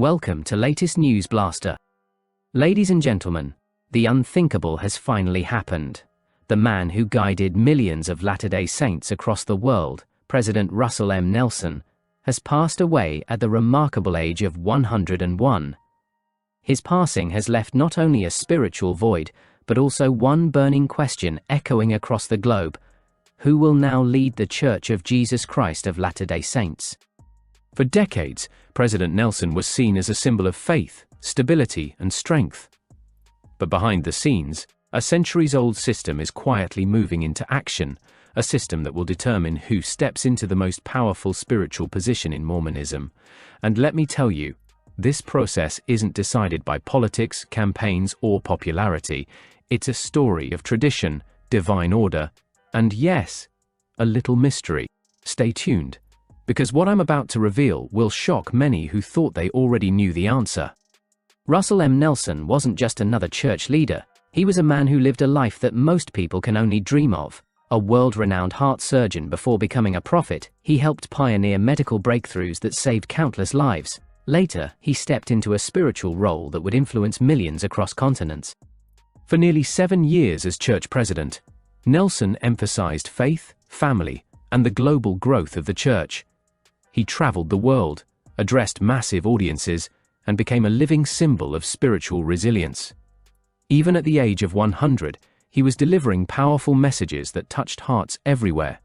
Welcome to latest News Blaster. Ladies and gentlemen, the unthinkable has finally happened. The man who guided millions of Latter-day Saints across the world, President Russell M. Nelson, has passed away at the remarkable age of 101. His passing has left not only a spiritual void, but also one burning question echoing across the globe: who will now lead the Church of Jesus Christ of Latter-day Saints? For decades, President Nelson was seen as a symbol of faith, stability, and strength. But behind the scenes, a centuries-old system is quietly moving into action, a system that will determine who steps into the most powerful spiritual position in Mormonism. And let me tell you, this process isn't decided by politics, campaigns, or popularity. It's a story of tradition, divine order, and yes, a little mystery. Stay tuned, because what I'm about to reveal will shock many who thought they already knew the answer. Russell M. Nelson wasn't just another church leader. He was a man who lived a life that most people can only dream of. A world-renowned heart surgeon before becoming a prophet, he helped pioneer medical breakthroughs that saved countless lives. Later, he stepped into a spiritual role that would influence millions across continents. For nearly 7 years as church president, Nelson emphasized faith, family, and the global growth of the church. He traveled the world, addressed massive audiences, and became a living symbol of spiritual resilience. Even at the age of 100, he was delivering powerful messages that touched hearts everywhere.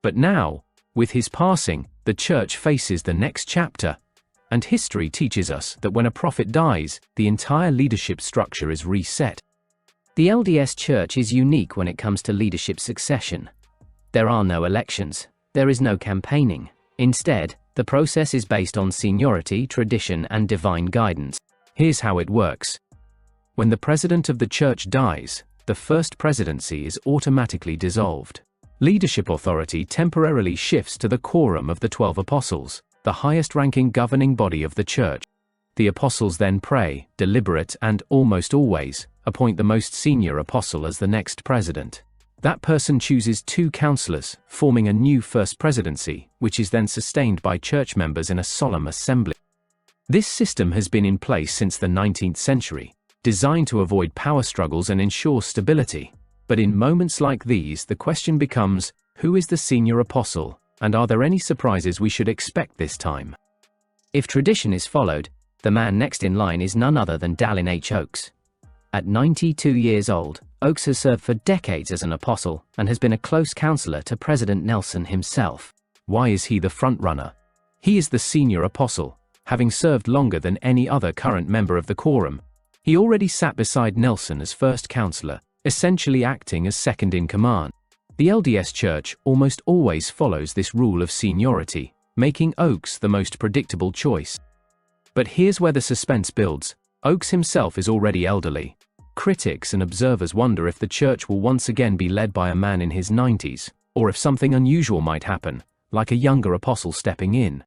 But now, with his passing, the church faces the next chapter, and history teaches us that when a prophet dies, the entire leadership structure is reset. The LDS Church is unique when it comes to leadership succession. There are no elections. There is no campaigning. Instead, the process is based on seniority, tradition, and divine guidance. Here's how it works. When the president of the church dies, the first presidency is automatically dissolved. Leadership authority temporarily shifts to the quorum of the 12 apostles, the highest-ranking governing body of the church. The apostles then pray, deliberate, and almost always appoint the most senior apostle as the next president. That person chooses 2 counselors, forming a new first presidency, which is then sustained by church members in a solemn assembly. This system has been in place since the 19th century, designed to avoid power struggles and ensure stability. But in moments like these, the question becomes, who is the senior apostle, and are there any surprises we should expect this time? If tradition is followed, the man next in line is none other than Dallin H. Oaks. At 92 years old, Oaks has served for decades as an apostle and has been a close counselor to President Nelson himself. Why is he the front-runner? He is the senior apostle, having served longer than any other current member of the quorum. He already sat beside Nelson as first counselor, essentially acting as second in command. The LDS Church almost always follows this rule of seniority, making Oaks the most predictable choice. But here's where the suspense builds. Oaks himself is already elderly. Critics and observers wonder if the church will once again be led by a man in his 90s, or if something unusual might happen, like a younger apostle stepping in.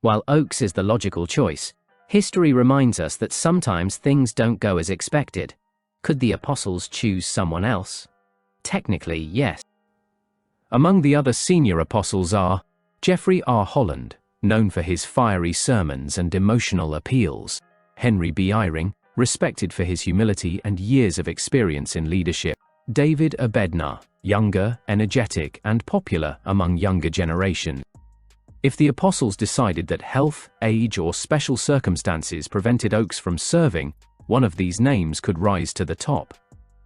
While Oaks is the logical choice, history reminds us that sometimes things don't go as expected. Could the apostles choose someone else? Technically, yes. Among the other senior apostles are Jeffrey R. Holland, known for his fiery sermons and emotional appeals; Henry B. Eyring, respected for his humility and years of experience in leadership; David Abednar, younger, energetic, and popular among younger generation. If the apostles decided that health, age, or special circumstances prevented Oaks from serving, one of these names could rise to the top.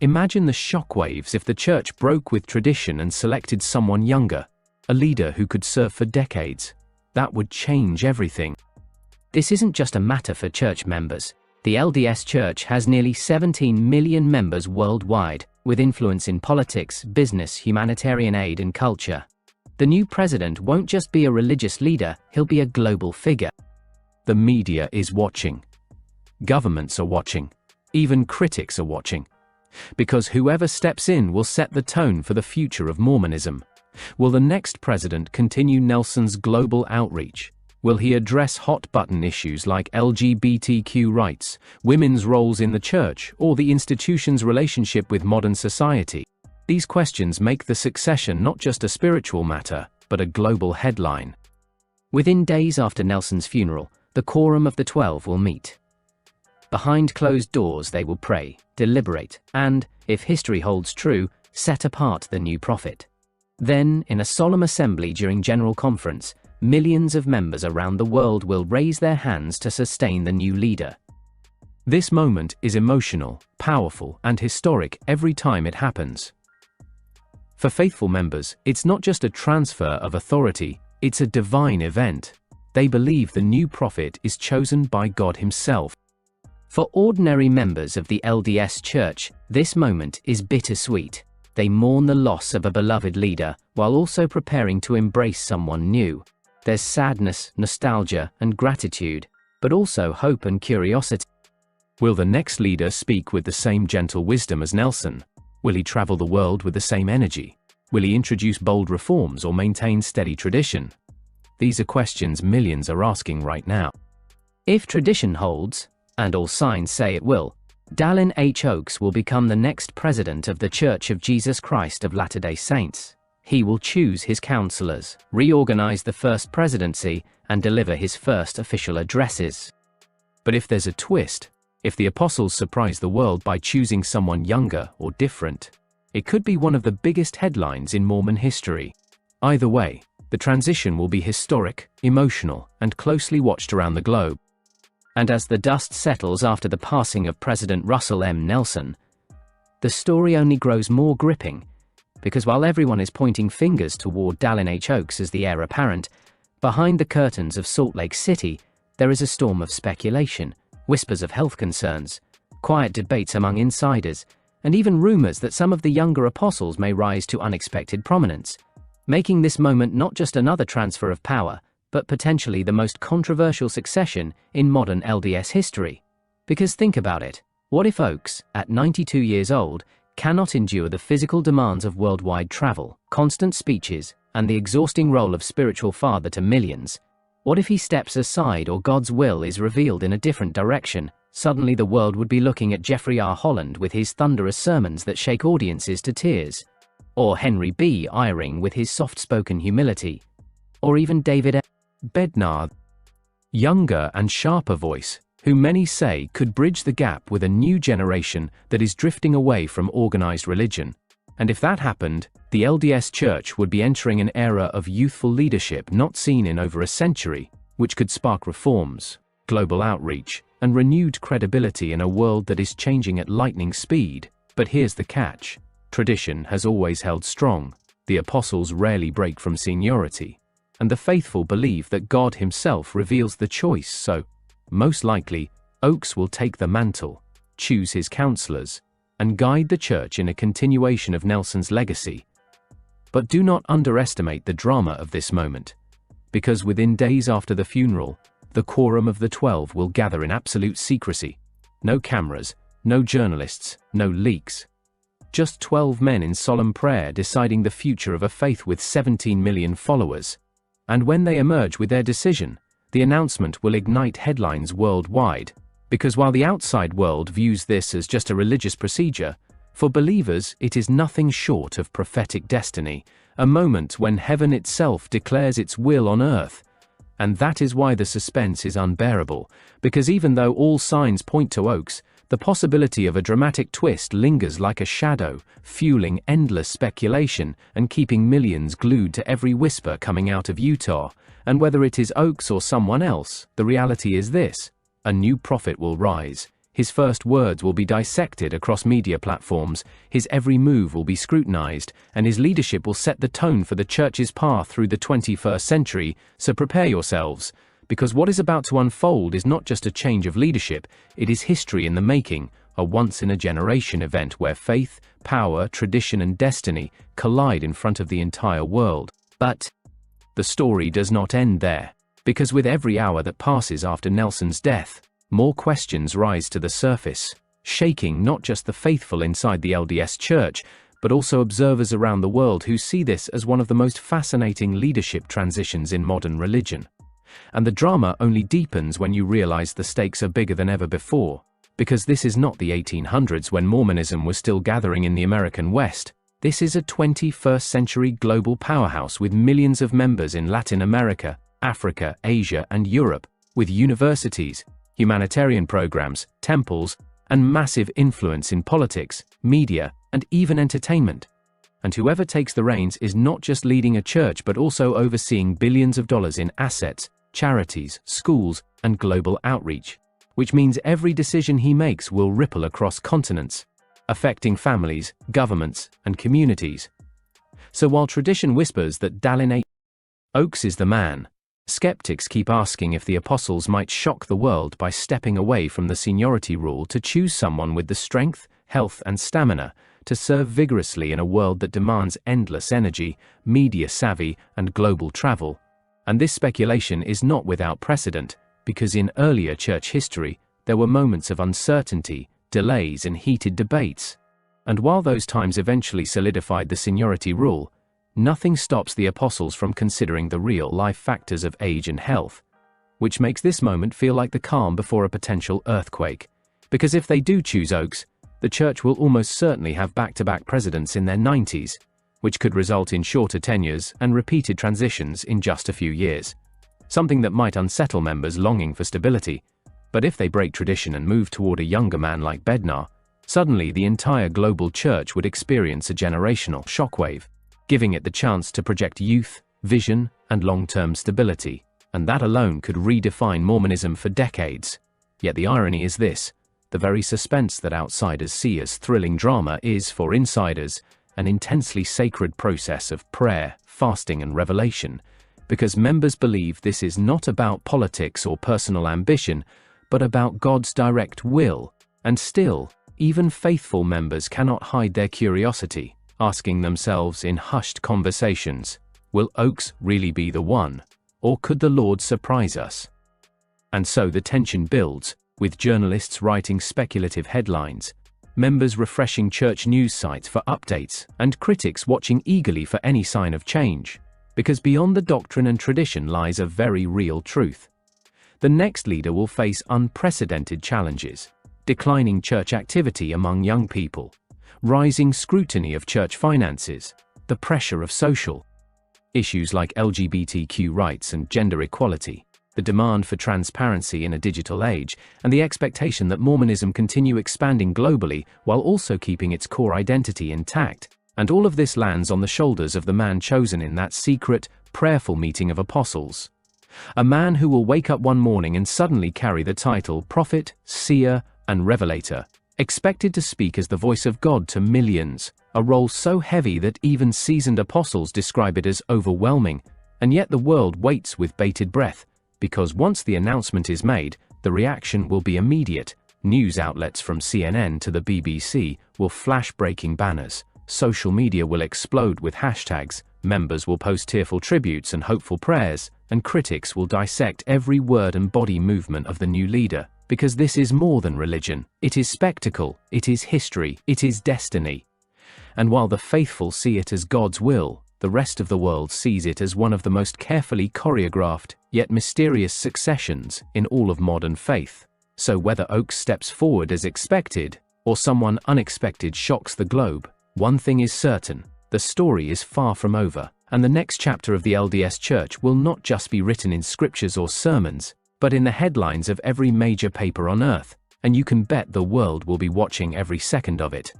Imagine the shockwaves if the church broke with tradition and selected someone younger, a leader who could serve for decades. That would change everything. This isn't just a matter for church members. The LDS Church has nearly 17 million members worldwide, with influence in politics, business, humanitarian aid, and culture. The new president won't just be a religious leader, he'll be a global figure. The media is watching. Governments are watching. Even critics are watching. Because whoever steps in will set the tone for the future of Mormonism. Will the next president continue Nelson's global outreach? Will he address hot-button issues like LGBTQ rights, women's roles in the church, or the institution's relationship with modern society? These questions make the succession not just a spiritual matter, but a global headline. Within days after Nelson's funeral, the quorum of the 12 will meet. Behind closed doors they will pray, deliberate, and, if history holds true, set apart the new prophet. Then, in a solemn assembly during General Conference, millions of members around the world will raise their hands to sustain the new leader. This moment is emotional, powerful, and historic every time it happens. For faithful members, it's not just a transfer of authority, it's a divine event. They believe the new prophet is chosen by God Himself. For ordinary members of the LDS Church, this moment is bittersweet. They mourn the loss of a beloved leader, while also preparing to embrace someone new. There's sadness, nostalgia, and gratitude, but also hope and curiosity. Will the next leader speak with the same gentle wisdom as Nelson? Will he travel the world with the same energy? Will he introduce bold reforms or maintain steady tradition? These are questions millions are asking right now. If tradition holds, and all signs say it will, Dallin H. Oaks will become the next president of the Church of Jesus Christ of Latter-day Saints. He will choose his counselors, reorganize the first presidency, and deliver his first official addresses. But if there's a twist, if the apostles surprise the world by choosing someone younger or different, it could be one of the biggest headlines in Mormon history. Either way, the transition will be historic, emotional, and closely watched around the globe. And as the dust settles after the passing of President Russell M. Nelson, the story only grows more gripping, because while everyone is pointing fingers toward Dallin H. Oaks as the heir apparent, behind the curtains of Salt Lake City, there is a storm of speculation, whispers of health concerns, quiet debates among insiders, and even rumors that some of the younger apostles may rise to unexpected prominence, making this moment not just another transfer of power, but potentially the most controversial succession in modern LDS history. Because think about it, what if Oaks, at 92 years old, cannot endure the physical demands of worldwide travel, constant speeches, and the exhausting role of spiritual father to millions? What if he steps aside or God's will is revealed in a different direction? Suddenly the world would be looking at Jeffrey R. Holland with his thunderous sermons that shake audiences to tears, or Henry B. Eyring with his soft-spoken humility, or even David Bednar, younger and sharper voice, who many say could bridge the gap with a new generation that is drifting away from organized religion. And if that happened, the LDS Church would be entering an era of youthful leadership not seen in over a century, which could spark reforms, global outreach, and renewed credibility in a world that is changing at lightning speed. But here's the catch. Tradition has always held strong, the apostles rarely break from seniority, and the faithful believe that God Himself reveals the choice, so, most likely, Oaks will take the mantle, choose his counselors, and guide the church in a continuation of Nelson's legacy. But do not underestimate the drama of this moment, because within days after the funeral, the quorum of the 12 will gather in absolute secrecy. No cameras, no journalists, no leaks. Just 12 men in solemn prayer deciding the future of a faith with 17 million followers. And when they emerge with their decision, the announcement will ignite headlines worldwide, because while the outside world views this as just a religious procedure, for believers it is nothing short of prophetic destiny, a moment when heaven itself declares its will on earth. And that is why the suspense is unbearable, because even though all signs point to Oaks, the possibility of a dramatic twist lingers like a shadow, fueling endless speculation and keeping millions glued to every whisper coming out of Utah. And whether it is Oaks or someone else, the reality is this: a new prophet will rise. His first words will be dissected across media platforms, his every move will be scrutinized, and his leadership will set the tone for the church's path through the 21st century. So prepare yourselves, because what is about to unfold is not just a change of leadership, it is history in the making, a once-in-a-generation event where faith, power, tradition, and destiny collide in front of the entire world. But the story does not end there, because with every hour that passes after Nelson's death, more questions rise to the surface, shaking not just the faithful inside the LDS Church, but also observers around the world who see this as one of the most fascinating leadership transitions in modern religion. And the drama only deepens when you realize the stakes are bigger than ever before, because this is not the 1800s when Mormonism was still gathering in the American West. This is a 21st century global powerhouse with millions of members in Latin America, Africa, Asia, and Europe, with universities, humanitarian programs, temples, and massive influence in politics, media, and even entertainment. And whoever takes the reins is not just leading a church but also overseeing billions of dollars in assets, charities, schools, and global outreach, which means every decision he makes will ripple across continents, affecting families, governments, and communities. So while tradition whispers that Dallin Oaks is the man, skeptics keep asking if the apostles might shock the world by stepping away from the seniority rule to choose someone with the strength, health, and stamina to serve vigorously in a world that demands endless energy, media savvy, and global travel. And this speculation is not without precedent, because in earlier church history, there were moments of uncertainty, delays, and heated debates. And while those times eventually solidified the seniority rule, nothing stops the apostles from considering the real-life factors of age and health, which makes this moment feel like the calm before a potential earthquake. Because if they do choose Oaks, the church will almost certainly have back-to-back presidents in their 90s, which could result in shorter tenures and repeated transitions in just a few years. Something that might unsettle members longing for stability. But if they break tradition and move toward a younger man like Bednar, suddenly the entire global church would experience a generational shockwave, giving it the chance to project youth, vision, and long-term stability. And that alone could redefine Mormonism for decades. Yet the irony is this: the very suspense that outsiders see as thrilling drama is, for insiders, an intensely sacred process of prayer, fasting, and revelation, because members believe this is not about politics or personal ambition, but about God's direct will. And still, even faithful members cannot hide their curiosity, asking themselves in hushed conversations, will Oaks really be the one, or could the Lord surprise us? And so the tension builds, with journalists writing speculative headlines, members refreshing church news sites for updates, and critics watching eagerly for any sign of change. Because beyond the doctrine and tradition lies a very real truth. The next leader will face unprecedented challenges: declining church activity among young people, rising scrutiny of church finances, the pressure of social issues like LGBTQ rights and gender equality, the demand for transparency in a digital age, and the expectation that Mormonism continue expanding globally while also keeping its core identity intact. And all of this lands on the shoulders of the man chosen in that secret, prayerful meeting of apostles. A man who will wake up one morning and suddenly carry the title prophet, seer, and revelator, expected to speak as the voice of God to millions, a role so heavy that even seasoned apostles describe it as overwhelming. And yet the world waits with bated breath, because once the announcement is made, the reaction will be immediate. News outlets from CNN to the BBC will flash breaking banners, social media will explode with hashtags, members will post tearful tributes and hopeful prayers, and critics will dissect every word and body movement of the new leader. Because this is more than religion, it is spectacle, it is history, it is destiny. And while the faithful see it as God's will, the rest of the world sees it as one of the most carefully choreographed, yet mysterious successions in all of modern faith. So whether Oaks steps forward as expected, or someone unexpected shocks the globe, one thing is certain: the story is far from over, and the next chapter of the LDS Church will not just be written in scriptures or sermons, but in the headlines of every major paper on earth, and you can bet the world will be watching every second of it.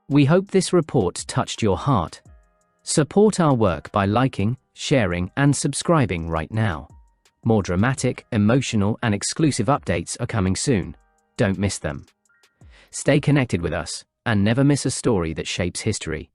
We hope this report touched your heart. Support our work by liking, sharing, and subscribing right now. More dramatic, emotional, and exclusive updates are coming soon. Don't miss them. Stay connected with us, and never miss a story that shapes history.